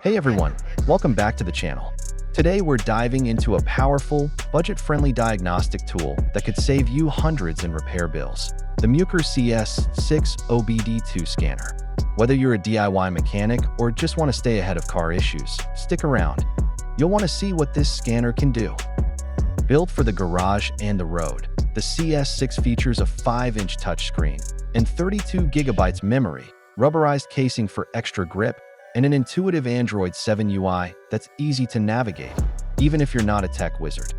Hey everyone, welcome back to the channel. Today we're diving into a powerful, budget-friendly diagnostic tool that could save you hundreds in repair bills. The MUCAR CS6 OBD2 scanner. Whether you're a DIY mechanic or just want to stay ahead of car issues, stick around. You'll want to see what this scanner can do. Built for the garage and the road, the CS6 features a 5-inch touchscreen and 32 GB memory, rubberized casing for extra grip, and an intuitive Android 7 UI that's easy to navigate, even if you're not a tech wizard.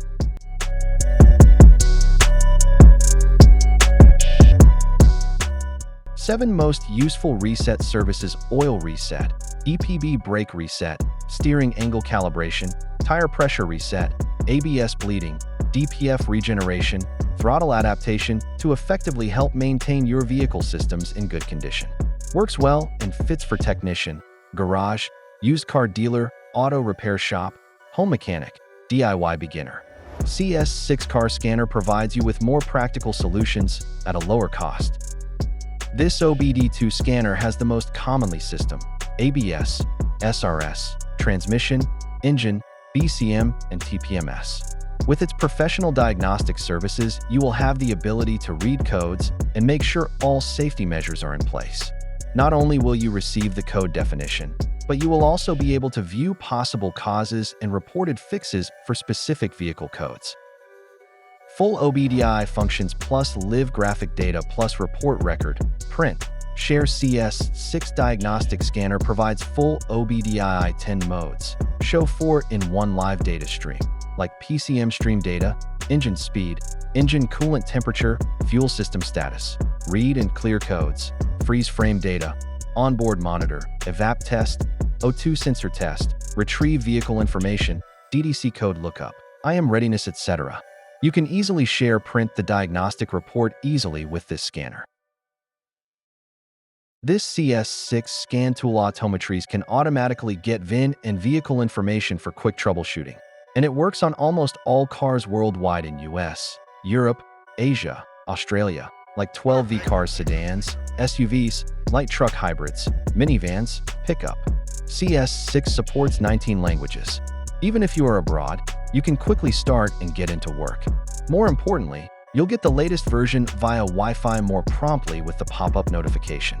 Seven most useful reset services: oil reset, EPB brake reset, steering angle calibration, tire pressure reset, ABS bleeding, DPF regeneration, throttle adaptation to effectively help maintain your vehicle systems in good condition. Works well and fits for technician, garage, used car dealer, auto repair shop, home mechanic, DIY beginner. CS6 car scanner provides you with more practical solutions at a lower cost. This OBD2 scanner has the most commonly system, ABS, SRS, transmission, engine, BCM, and TPMS. With its professional diagnostic services, you will have the ability to read codes and make sure all safety measures are in place. Not only will you receive the code definition, but you will also be able to view possible causes and reported fixes for specific vehicle codes. Full OBDI functions plus live graphic data plus report record, print, share. CS6 diagnostic scanner provides full OBDI 10 modes. Show 4-in-1 live data stream, like PCM stream data, engine speed, engine coolant temperature, fuel system status, read and clear codes, freeze frame data, onboard monitor, evap test, O2 sensor test, retrieve vehicle information, DDC code lookup, IM readiness, etc. You can easily print the diagnostic report easily with this scanner. This CS6 scan tool autometries can automatically get VIN and vehicle information for quick troubleshooting, and it works on almost all cars worldwide in US, Europe, Asia, Australia, like 12V cars, sedans, SUVs, light truck hybrids, minivans, pickup. CS6 supports 19 languages. Even if you are abroad, you can quickly start and get into work. More importantly, you'll get the latest version via Wi-Fi more promptly with the pop-up notification.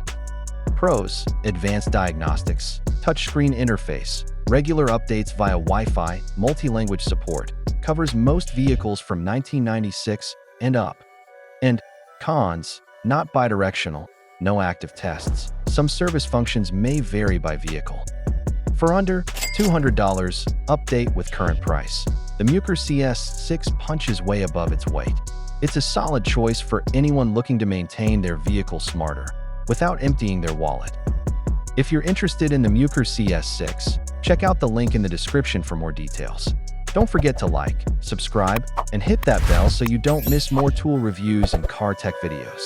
Pros: advanced diagnostics, touchscreen interface, regular updates via Wi-Fi, multi-language support, covers most vehicles from 1996 and up. And cons: not bidirectional, no active tests. Some service functions may vary by vehicle. For under $200, update with current price. The MUCAR CS6 punches way above its weight. It's a solid choice for anyone looking to maintain their vehicle smarter, without emptying their wallet. If you're interested in the MUCAR CS6, check out the link in the description for more details. Don't forget to like, subscribe, and hit that bell so you don't miss more tool reviews and car tech videos.